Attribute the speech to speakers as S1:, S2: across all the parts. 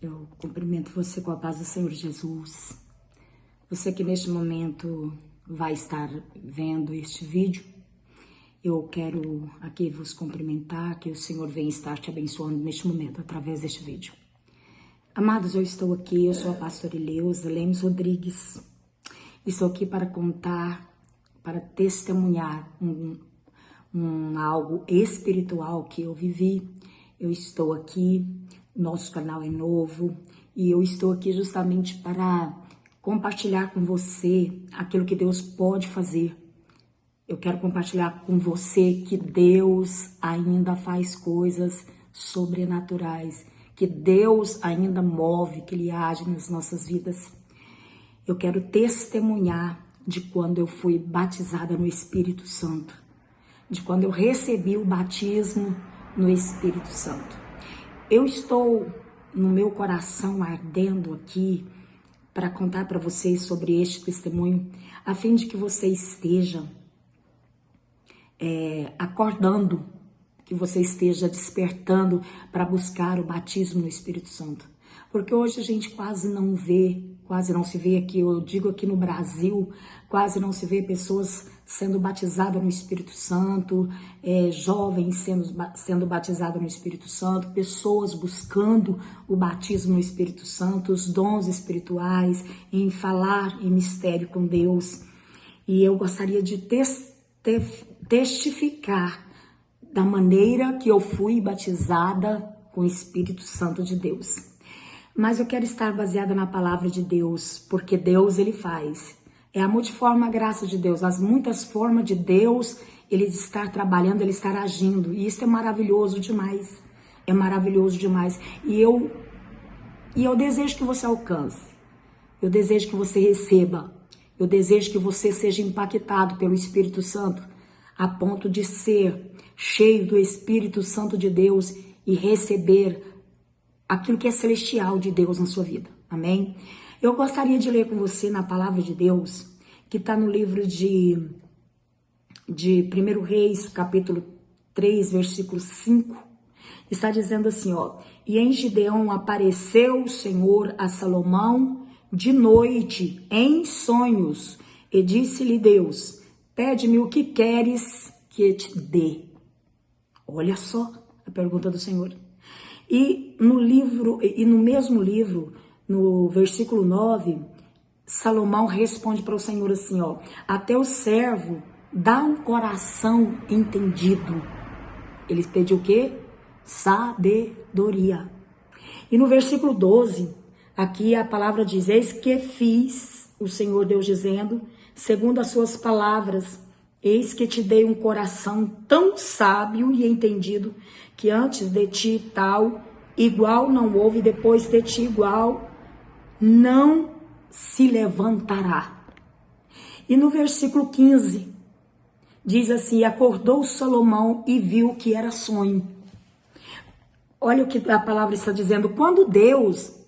S1: Eu cumprimento você com a paz do Senhor Jesus. Você que neste momento vai estar vendo este vídeo, eu quero aqui vos cumprimentar, que o Senhor venha estar te abençoando neste momento, através deste vídeo. Amados, eu estou aqui, eu sou a pastora Ileusa Lemes Rodrigues. Estou aqui para contar, para testemunhar algo espiritual que eu vivi. Eu estou aqui, nosso canal é novo, e eu estou aqui justamente para compartilhar com você aquilo que Deus pode fazer. Eu quero compartilhar com você que Deus ainda faz coisas sobrenaturais, que Deus ainda move, que Ele age nas nossas vidas. Eu quero testemunhar de quando eu fui batizada no Espírito Santo, de quando eu recebi o batismo no Espírito Santo. Eu estou no meu coração ardendo aqui para contar para vocês sobre este testemunho, a fim de que você esteja acordando, que você esteja despertando para buscar o batismo no Espírito Santo. Porque hoje a gente quase não se vê aqui, eu digo aqui no Brasil, quase não se vê pessoas sendo batizadas no Espírito Santo, jovens sendo batizados no Espírito Santo, pessoas buscando o batismo no Espírito Santo, os dons espirituais, em falar em mistério com Deus. E eu gostaria de testificar da maneira que eu fui batizada com o Espírito Santo de Deus. Mas eu quero estar baseada na palavra de Deus, porque Deus, Ele faz. É a multiforme graça de Deus, as muitas formas de Deus, Ele estar trabalhando, Ele estar agindo. E isso é maravilhoso demais. É maravilhoso demais. E eu desejo que você alcance. Eu desejo que você receba. Eu desejo que você seja impactado pelo Espírito Santo, a ponto de ser cheio do Espírito Santo de Deus e receber aquilo que é celestial de Deus na sua vida. Amém? Eu gostaria de ler com você na palavra de Deus, que está no livro de 1 Reis, capítulo 3, versículo 5. Está dizendo assim, ó: E em Gideão apareceu o Senhor a Salomão de noite, em sonhos, e disse-lhe Deus: Pede-me o que queres que te dê. Olha só a pergunta do Senhor. E no mesmo livro, no versículo 9, Salomão responde para o Senhor assim, ó: A teu servo dá um coração entendido. Ele pediu o quê? Sabedoria. E no versículo 12, aqui a palavra diz: Eis que fiz, o Senhor Deus dizendo, segundo as suas palavras, eis que te dei um coração tão sábio e entendido, que antes de ti tal igual não houve, depois de ti igual não se levantará. E no versículo 15, diz assim: Acordou Salomão e viu que era sonho. Olha o que a palavra está dizendo. Quando Deus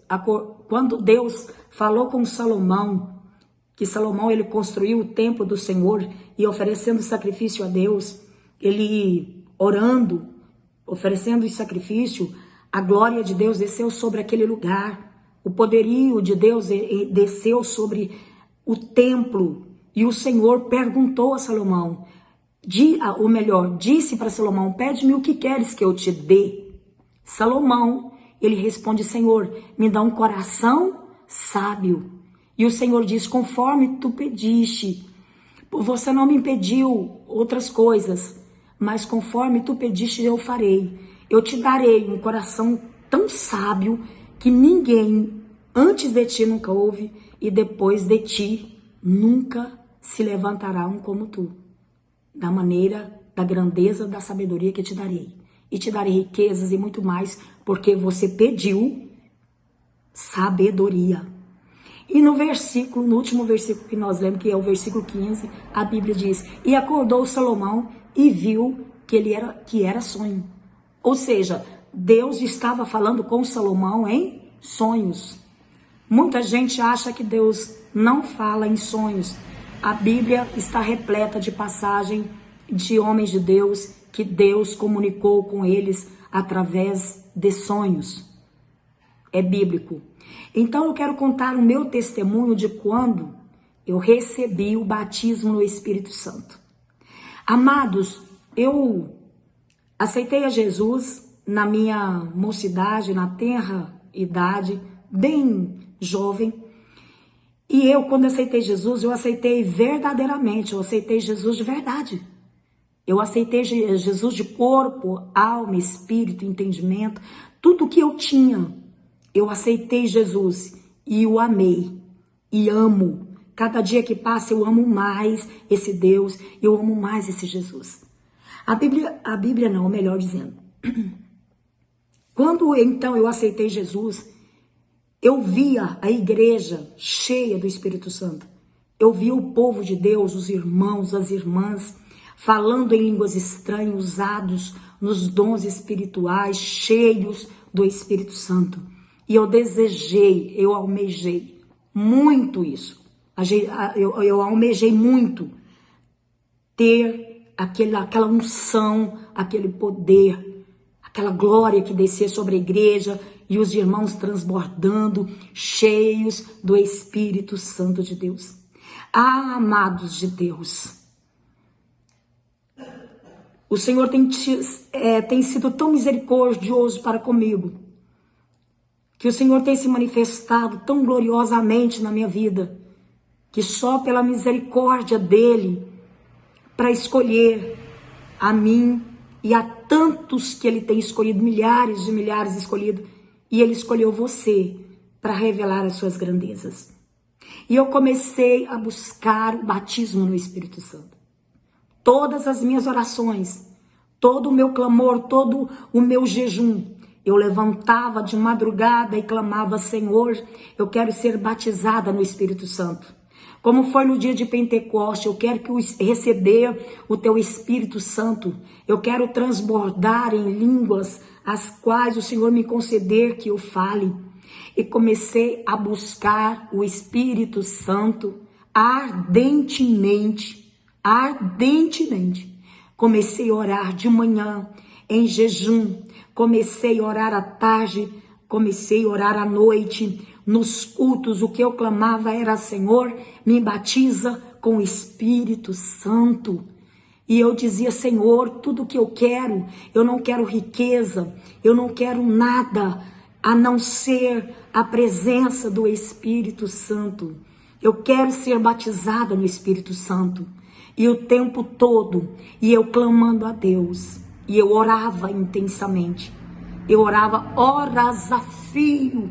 S1: falou com Salomão, que Salomão ele construiu o templo do Senhor e oferecendo sacrifício a Deus, ele orando, oferecendo o sacrifício, a glória de Deus desceu sobre aquele lugar, o poderio de Deus desceu sobre o templo, e o Senhor perguntou a Salomão, disse para Salomão: Pede-me o que queres que eu te dê. Salomão, ele responde: Senhor, me dá um coração sábio. E o Senhor diz: Conforme tu pediste, você não me pediu outras coisas, mas conforme tu pediste eu farei. Eu te darei um coração tão sábio que ninguém antes de ti nunca houve e depois de ti nunca se levantará um como tu. Da maneira, da grandeza, da sabedoria que te darei. E te darei riquezas e muito mais, porque você pediu sabedoria. E no último versículo que nós lemos, que é o versículo 15, a Bíblia diz: E acordou Salomão e viu que era sonho. Ou seja, Deus estava falando com Salomão em sonhos. Muita gente acha que Deus não fala em sonhos. A Bíblia está repleta de passagem de homens de Deus que Deus comunicou com eles através de sonhos. é bíblico. Então eu quero contar o meu testemunho de quando eu recebi o batismo no Espírito Santo. Amados, eu aceitei a Jesus na minha mocidade, na tenra idade, bem jovem. E eu, quando aceitei Jesus, eu aceitei verdadeiramente, eu aceitei Jesus de verdade. Eu aceitei Jesus de corpo, alma, espírito, entendimento, tudo que eu tinha. Eu aceitei Jesus e o amei e amo. Cada dia que passa eu amo mais esse Deus, eu amo mais esse Jesus. A Bíblia não, melhor dizendo. Quando então eu aceitei Jesus, eu via a igreja cheia do Espírito Santo. Eu via o povo de Deus, os irmãos, as irmãs, falando em línguas estranhas, usados nos dons espirituais, cheios do Espírito Santo. E eu desejei, eu almejei muito isso. Eu almejei muito ter aquela unção, aquele poder, aquela glória que descia sobre a igreja e os irmãos transbordando, cheios do Espírito Santo de Deus. Ah, amados de Deus, o Senhor tem sido tão misericordioso para comigo, que o Senhor tem se manifestado tão gloriosamente na minha vida, que só pela misericórdia dele, para escolher a mim e a tantos que ele tem escolhido, milhares de milhares escolhido, e ele escolheu você para revelar as suas grandezas. E eu comecei a buscar o batismo no Espírito Santo. Todas as minhas orações, todo o meu clamor, todo o meu jejum, eu levantava de madrugada e clamava: Senhor, eu quero ser batizada no Espírito Santo. Como foi no dia de Pentecoste, eu quero receber o teu Espírito Santo. Eu quero transbordar em línguas as quais o Senhor me conceder que eu fale. E comecei a buscar o Espírito Santo ardentemente. Comecei a orar de manhã, em jejum. Comecei a orar à tarde, comecei a orar à noite. Nos cultos, o que eu clamava era: Senhor, me batiza com o Espírito Santo. E eu dizia: Senhor, tudo que eu não quero riqueza, eu não quero nada a não ser a presença do Espírito Santo. Eu quero ser batizada no Espírito Santo. E o tempo todo, e eu clamando a Deus, e eu orava intensamente. Eu orava horas a fio,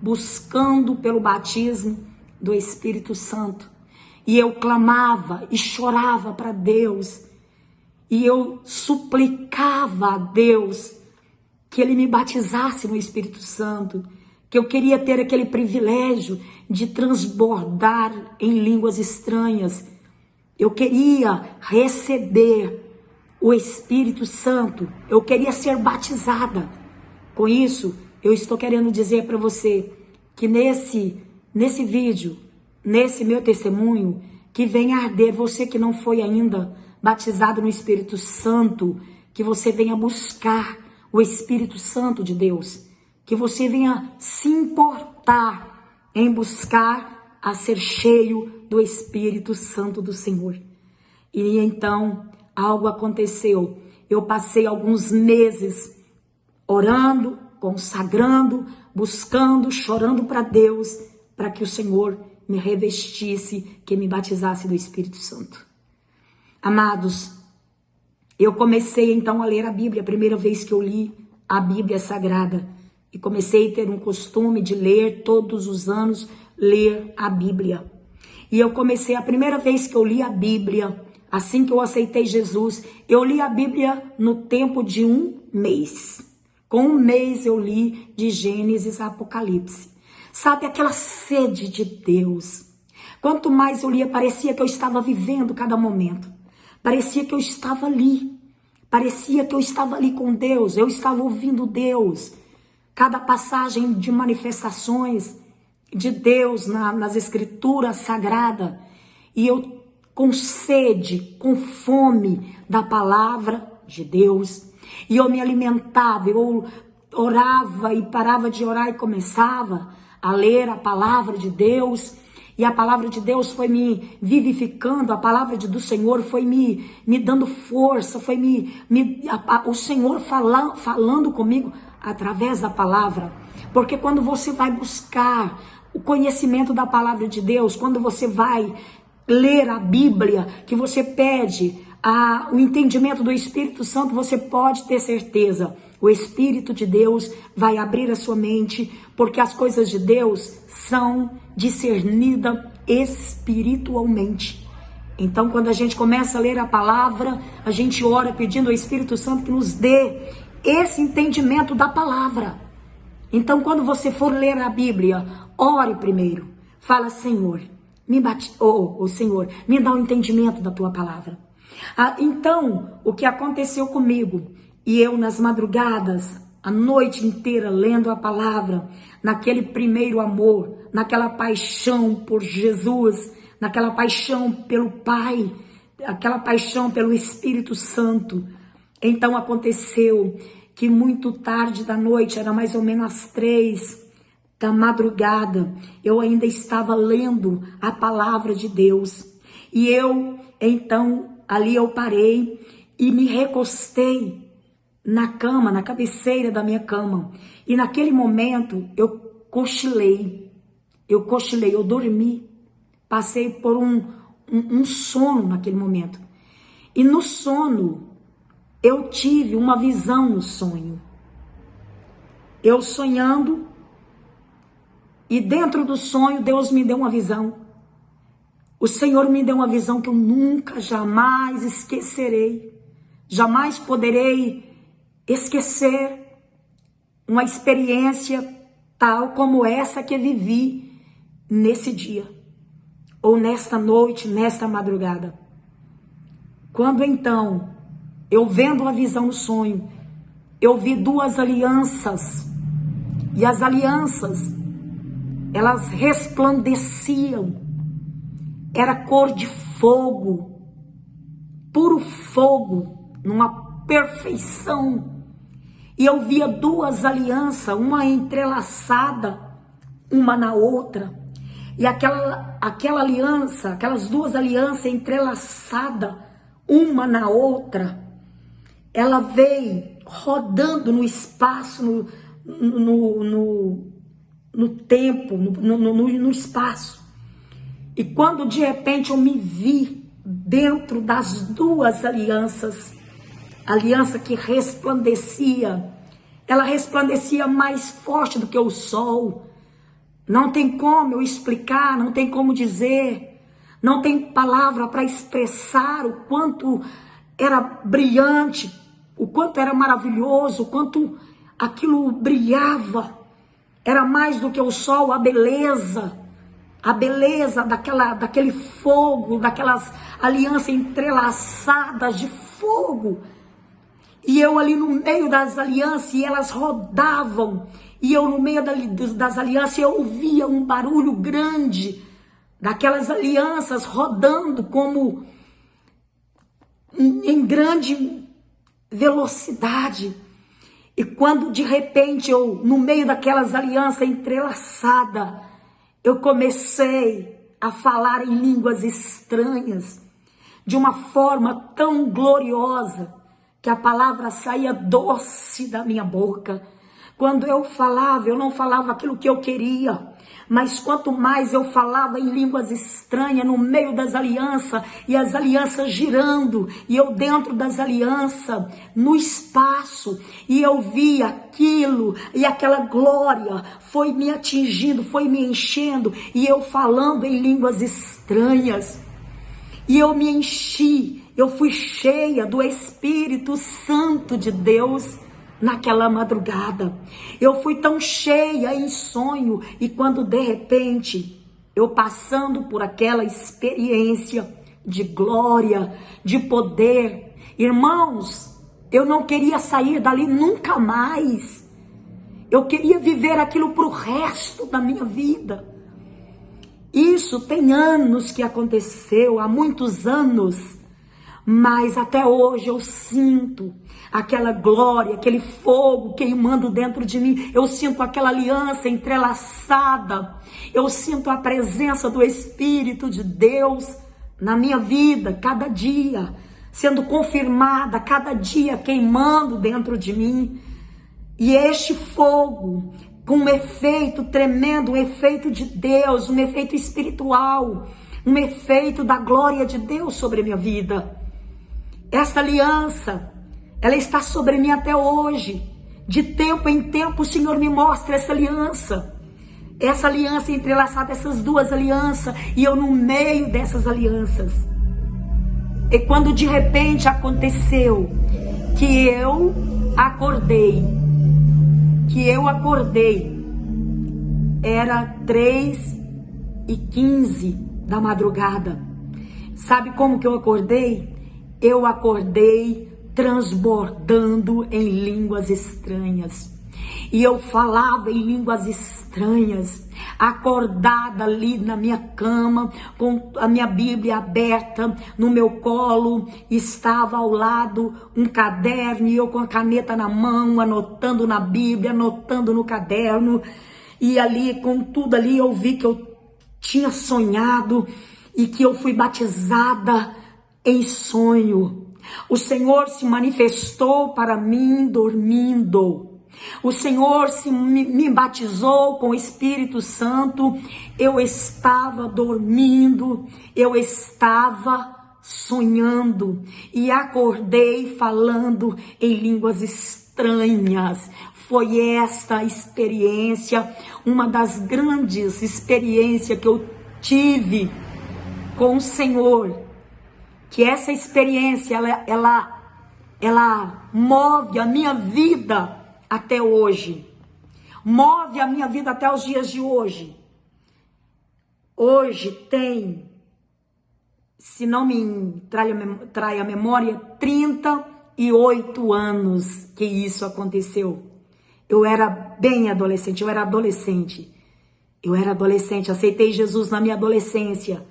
S1: buscando pelo batismo do Espírito Santo. E eu clamava e chorava para Deus. E eu suplicava a Deus que Ele me batizasse no Espírito Santo. Que eu queria ter aquele privilégio de transbordar em línguas estranhas. Eu queria receber o Espírito Santo. Eu queria ser batizada. Com isso, eu estou querendo dizer para você que nesse vídeo, nesse meu testemunho, que venha arder você que não foi ainda batizado no Espírito Santo, que você venha buscar o Espírito Santo de Deus, que você venha se importar em buscar a ser cheio do Espírito Santo do Senhor. E então algo aconteceu. Eu passei alguns meses orando, consagrando, buscando, chorando para Deus, para que o Senhor me revestisse, que me batizasse do Espírito Santo. Amados, eu comecei então a ler a Bíblia, a primeira vez que eu li a Bíblia Sagrada, e comecei a ter um costume de ler todos os anos, ler a Bíblia. E eu comecei, a primeira vez que eu li a Bíblia, assim que eu aceitei Jesus, eu li a Bíblia no tempo de um mês. Com um mês eu li de Gênesis a Apocalipse. Sabe, aquela sede de Deus. Quanto mais eu lia, parecia que eu estava vivendo cada momento. Parecia que eu estava ali. Parecia que eu estava ali com Deus. Eu estava ouvindo Deus. Cada passagem de manifestações de Deus nas escrituras sagradas. E eu com sede, com fome da palavra de Deus. E eu me alimentava, eu orava e parava de orar e começava a ler a palavra de Deus, e a palavra de Deus foi me vivificando, a palavra do Senhor foi me dando força, foi o Senhor falando comigo através da palavra. Porque quando você vai buscar o conhecimento da palavra de Deus, quando você vai ler a Bíblia, que você pede o entendimento do Espírito Santo, você pode ter certeza, o Espírito de Deus vai abrir a sua mente, porque as coisas de Deus são discernidas espiritualmente. Então, quando a gente começa a ler a palavra, a gente ora pedindo ao Espírito Santo que nos dê esse entendimento da palavra. Então, quando você for ler a Bíblia, ore primeiro. Fala, Senhor, Senhor, me dá o entendimento da tua palavra. Então, o que aconteceu comigo, e eu nas madrugadas, a noite inteira lendo a palavra, naquele primeiro amor, naquela paixão por Jesus, naquela paixão pelo Pai, aquela paixão pelo Espírito Santo. Então aconteceu que muito tarde da noite, era mais ou menos às 3 da madrugada, eu ainda estava lendo a palavra de Deus. E então, ali eu parei e me recostei na cama, na cabeceira da minha cama. E naquele momento, eu cochilei, eu dormi. Passei por um sono naquele momento. E no sono, eu tive uma visão no sonho. Eu sonhando, e dentro do sonho, Deus me deu uma visão. O Senhor me deu uma visão que eu nunca, jamais esquecerei. Jamais poderei esquecer uma experiência tal como essa que eu vivi nesse dia, ou nesta noite, nesta madrugada. Quando então, eu vendo a visão no sonho, eu vi 2 alianças, e as alianças, elas resplandeciam, era cor de fogo, puro fogo, numa perfeição. E eu via 2 alianças, uma entrelaçada, uma na outra. E aquela aliança, aquelas 2 alianças entrelaçadas, uma na outra, ela veio rodando no espaço, no tempo, no espaço. E quando de repente eu me vi dentro das 2 alianças, aliança que resplandecia, ela resplandecia mais forte do que o sol. Não tem como eu explicar, não tem como dizer, não tem palavra para expressar o quanto era brilhante, o quanto era maravilhoso, o quanto aquilo brilhava. Era mais do que o sol, a beleza daquele fogo, daquelas alianças entrelaçadas de fogo. E eu ali no meio das alianças, e elas rodavam, e eu no meio das alianças, eu ouvia um barulho grande, daquelas alianças rodando como em grande velocidade. E quando de repente eu, no meio daquelas alianças entrelaçadas, eu comecei a falar em línguas estranhas, de uma forma tão gloriosa, que a palavra saía doce da minha boca. Quando eu falava, eu não falava aquilo que eu queria, mas quanto mais eu falava em línguas estranhas, no meio das alianças, e as alianças girando, e eu dentro das alianças, no espaço, e eu via aquilo, e aquela glória foi me atingindo, foi me enchendo, e eu falando em línguas estranhas, e eu me enchi, eu fui cheia do Espírito Santo de Deus naquela madrugada. Eu fui tão cheia em sonho, e quando de repente, eu passando por aquela experiência de glória, de poder, irmãos, eu não queria sair dali nunca mais. Eu queria viver aquilo para o resto da minha vida. Isso tem anos que aconteceu, há muitos anos. mas até hoje eu sinto aquela glória, aquele fogo queimando dentro de mim. Eu sinto aquela aliança entrelaçada. Eu sinto a presença do Espírito de Deus na minha vida, cada dia, sendo confirmada, cada dia queimando dentro de mim. E este fogo, com um efeito tremendo, um efeito de Deus, um efeito espiritual, um efeito da glória de Deus sobre a minha vida. Essa aliança, ela está sobre mim até hoje. De tempo em tempo o Senhor me mostra essa aliança entrelaçada, essas duas alianças, e eu no meio dessas alianças. E quando de repente aconteceu que eu acordei, era 3h15 da madrugada. Sabe como que eu acordei? Eu acordei transbordando em línguas estranhas. E eu falava em línguas estranhas, acordada ali na minha cama, com a minha Bíblia aberta no meu colo, estava ao lado um caderno e eu com a caneta na mão, anotando na Bíblia, anotando no caderno. E ali, com tudo ali, eu vi que eu tinha sonhado e que eu fui batizada em sonho. O Senhor se manifestou para mim dormindo. O Senhor me batizou com o Espírito Santo. Eu estava dormindo, eu estava sonhando e acordei falando em línguas estranhas. Foi esta experiência, uma das grandes experiências que eu tive com o Senhor. Que essa experiência, ela move a minha vida até hoje. Move a minha vida até os dias de hoje. Hoje tem, se não me trai a memória, 38 anos que isso aconteceu. Eu era bem adolescente, eu era adolescente, aceitei Jesus na minha adolescência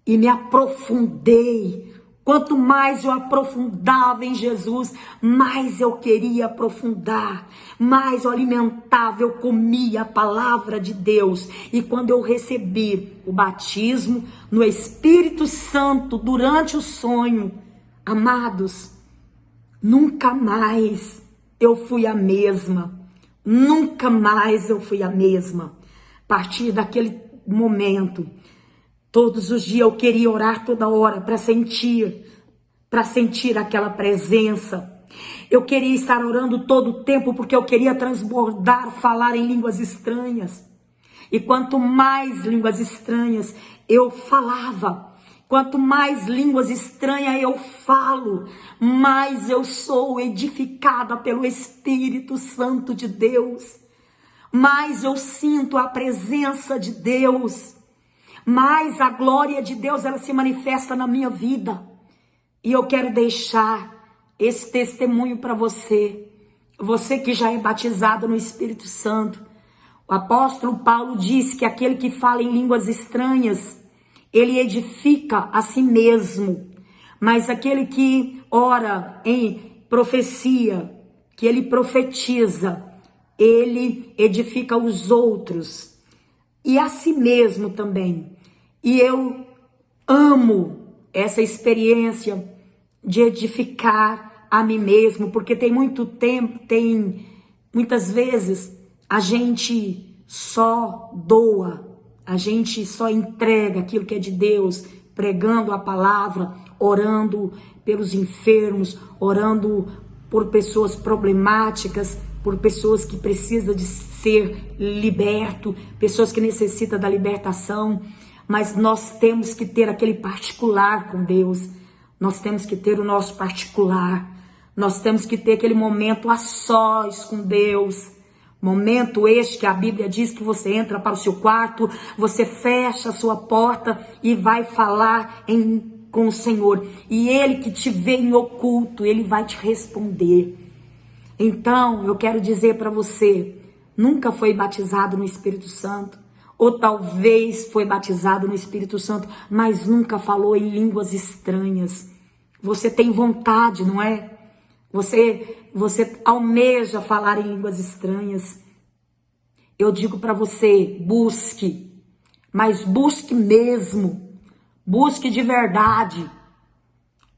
S1: e me aprofundei. Quanto mais eu aprofundava em Jesus, mais eu queria aprofundar, mais eu alimentava, eu comia a palavra de Deus. E quando eu recebi o batismo no Espírito Santo durante o sonho, amados, nunca mais eu fui a mesma. Nunca mais eu fui a mesma. A partir daquele momento, todos os dias eu queria orar toda hora para sentir aquela presença. Eu queria estar orando todo o tempo porque eu queria transbordar, falar em línguas estranhas. E quanto mais línguas estranhas eu falava, quanto mais línguas estranhas eu falo, mais eu sou edificada pelo Espírito Santo de Deus. Mais eu sinto a presença de Deus. Mas a glória de Deus, ela se manifesta na minha vida. E eu quero deixar esse testemunho para você. Você que já é batizado no Espírito Santo. O apóstolo Paulo diz que aquele que fala em línguas estranhas, ele edifica a si mesmo. Mas aquele que ora em profecia, que ele profetiza, ele edifica os outros. E a si mesmo também. E eu amo essa experiência de edificar a mim mesmo, porque tem muitas vezes a gente só doa, a gente só entrega aquilo que é de Deus, pregando a palavra, orando pelos enfermos, orando por pessoas problemáticas, por pessoas que precisam de ser liberto, pessoas que necessitam da libertação. Mas nós temos que ter aquele particular com Deus. Nós temos que ter o nosso particular. Nós temos que ter aquele momento a sós com Deus. Momento este que a Bíblia diz que você entra para o seu quarto, você fecha a sua porta e vai falar com o Senhor. E Ele que te vê em oculto, Ele vai te responder. Então, eu quero dizer para você, nunca foi batizado no Espírito Santo, ou talvez foi batizado no Espírito Santo, mas nunca falou em línguas estranhas. Você tem vontade, não é? Você almeja falar em línguas estranhas. Eu digo para você, busque, mas busque mesmo. Busque de verdade.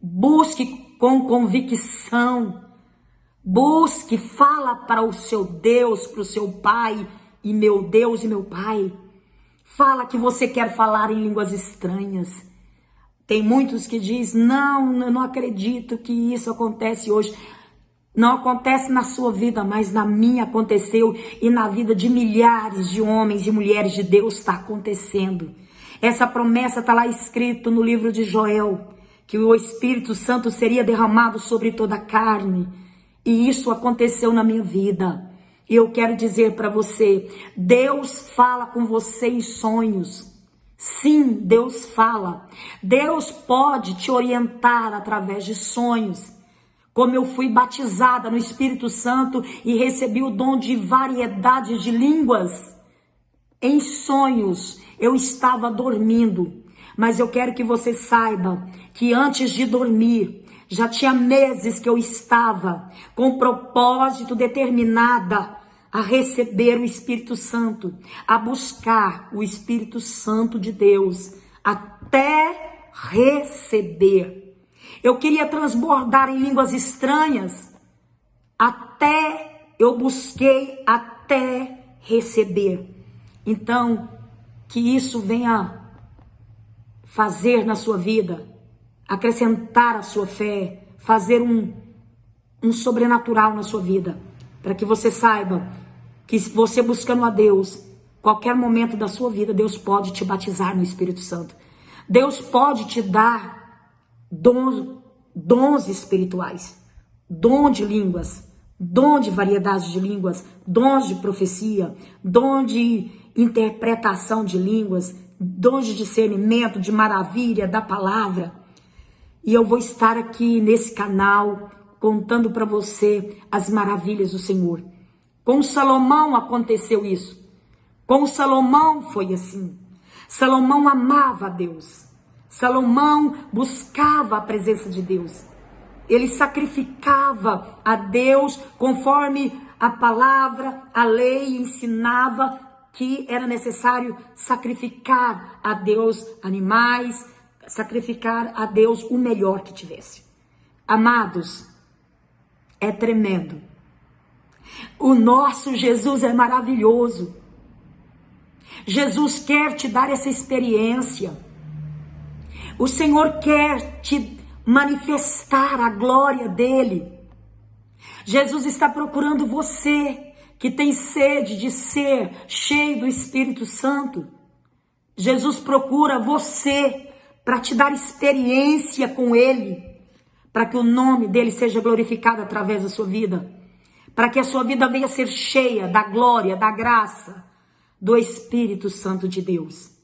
S1: Busque com convicção. Busque, fala para o seu Deus, para o seu Pai, e meu Deus e meu Pai. Fala que você quer falar em línguas estranhas. Tem muitos que dizem, não, eu não acredito que isso acontece hoje. Não acontece na sua vida, mas na minha aconteceu, e na vida de milhares de homens e mulheres de Deus está acontecendo. Essa promessa está lá escrito no livro de Joel, que o Espírito Santo seria derramado sobre toda a carne. E isso aconteceu na minha vida. E eu quero dizer para você, Deus fala com você em sonhos. Sim, Deus fala. Deus pode te orientar através de sonhos. Como eu fui batizada no Espírito Santo e recebi o dom de variedade de línguas, em sonhos eu estava dormindo. Mas eu quero que você saiba que antes de dormir, já tinha meses que eu estava com propósito determinada a receber o Espírito Santo, a buscar o Espírito Santo de Deus, até receber. Eu queria transbordar em línguas estranhas, eu busquei até receber. Então, que isso venha fazer na sua vida, acrescentar a sua fé, fazer um sobrenatural na sua vida, para que você saiba que você buscando a Deus, qualquer momento da sua vida, Deus pode te batizar no Espírito Santo. Deus pode te dar dons espirituais, dom de línguas, dom de variedade de línguas, dons de profecia, dom de interpretação de línguas, dons de discernimento, de maravilha da palavra. E eu vou estar aqui nesse canal contando para você as maravilhas do Senhor. Com Salomão aconteceu isso. Com Salomão foi assim. Salomão amava a Deus. Salomão buscava a presença de Deus. Ele sacrificava a Deus conforme a palavra, a lei ensinava que era necessário sacrificar a Deus animais, sacrificar a Deus o melhor que tivesse. Amados, é tremendo. O nosso Jesus é maravilhoso. Jesus quer te dar essa experiência. O Senhor quer te manifestar a glória dele. Jesus está procurando você que tem sede de ser cheio do Espírito Santo. Jesus procura você para te dar experiência com ele, para que o nome dele seja glorificado através da sua vida, para que a sua vida venha a ser cheia da glória, da graça, do Espírito Santo de Deus.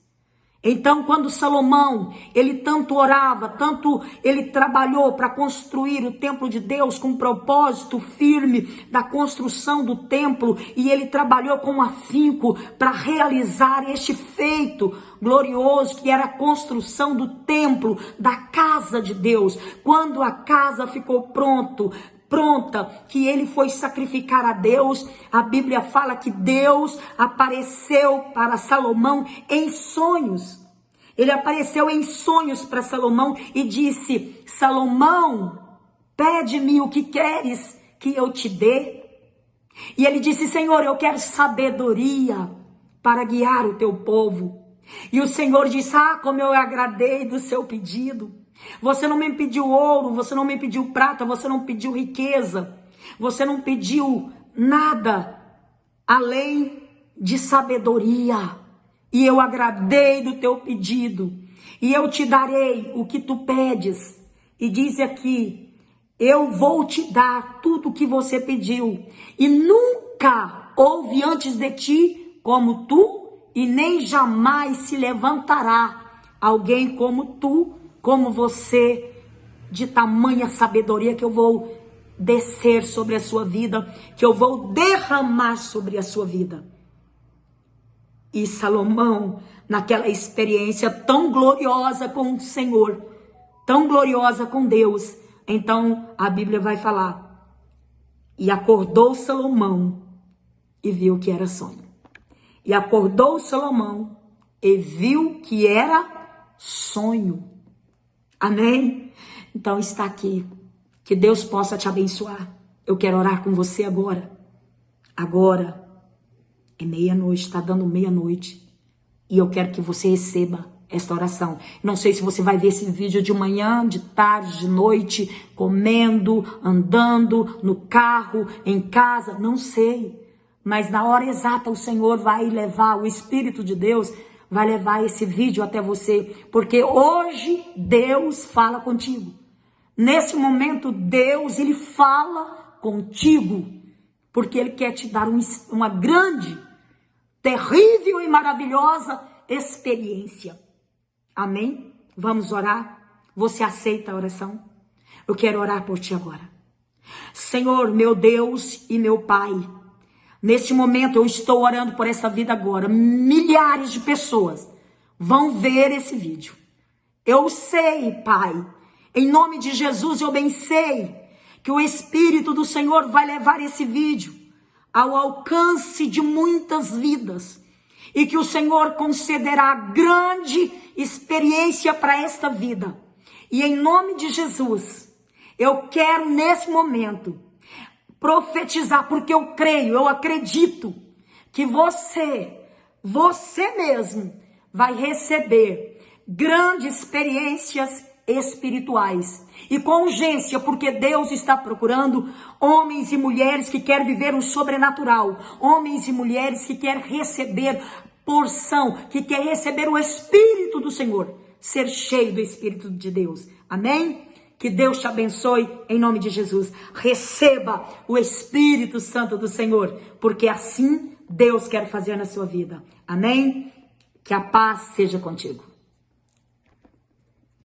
S1: Então, quando Salomão, ele tanto orava, tanto ele trabalhou para construir o templo de Deus com um propósito firme da construção do templo, e ele trabalhou com afinco para realizar este feito glorioso que era a construção do templo, da casa de Deus. Quando a casa ficou pronta, que ele foi sacrificar a Deus, a Bíblia fala que Deus apareceu para Salomão em sonhos. Ele apareceu em sonhos para Salomão e disse: Salomão, pede-me o que queres que eu te dê. E ele disse: Senhor, eu quero sabedoria para guiar o teu povo. E o Senhor disse: como eu agradei do seu pedido. Você não me pediu ouro, você não me pediu prata, você não pediu riqueza, você não pediu nada além de sabedoria. E eu agradei do teu pedido, e eu te darei o que tu pedes. E diz aqui: eu vou te dar tudo o que você pediu, e nunca houve antes de ti como tu, e nem jamais se levantará alguém como tu, como você, de tamanha sabedoria que eu vou descer sobre a sua vida, que eu vou derramar sobre a sua vida. E Salomão, naquela experiência tão gloriosa com o Senhor, tão gloriosa com Deus. Então a Bíblia vai falar: e acordou Salomão e viu que era sonho. E acordou Salomão e viu que era sonho. Amém? Então está aqui. Que Deus possa te abençoar. Eu quero orar com você agora. Agora é meia-noite, está dando meia-noite. E eu quero que você receba esta oração. Não sei se você vai ver esse vídeo de manhã, de tarde, de noite, comendo, andando, no carro, em casa, não sei. Mas na hora exata o Senhor vai levar, o Espírito de Deus vai levar esse vídeo até você. Porque hoje Deus fala contigo. Nesse momento Deus, Ele fala contigo. Porque Ele quer te dar uma grande, terrível e maravilhosa experiência. Amém? Vamos orar? Você aceita a oração? Eu quero orar por ti agora. Senhor, meu Deus e meu Pai, neste momento eu estou orando por essa vida agora. Milhares de pessoas vão ver esse vídeo. Eu sei, Pai, em nome de Jesus, eu bem sei que o Espírito do Senhor vai levar esse vídeo ao alcance de muitas vidas. E que o Senhor concederá grande experiência para esta vida. E em nome de Jesus, eu quero nesse momento profetizar, porque eu creio, eu acredito que você mesmo vai receber grandes experiências espirituais. E com urgência, porque Deus está procurando homens e mulheres que querem viver um sobrenatural. Homens e mulheres que querem receber porção, que querem receber o Espírito do Senhor. Ser cheio do Espírito de Deus. Amém? Que Deus te abençoe em nome de Jesus. Receba o Espírito Santo do Senhor, porque assim Deus quer fazer na sua vida. Amém? Que a paz seja contigo.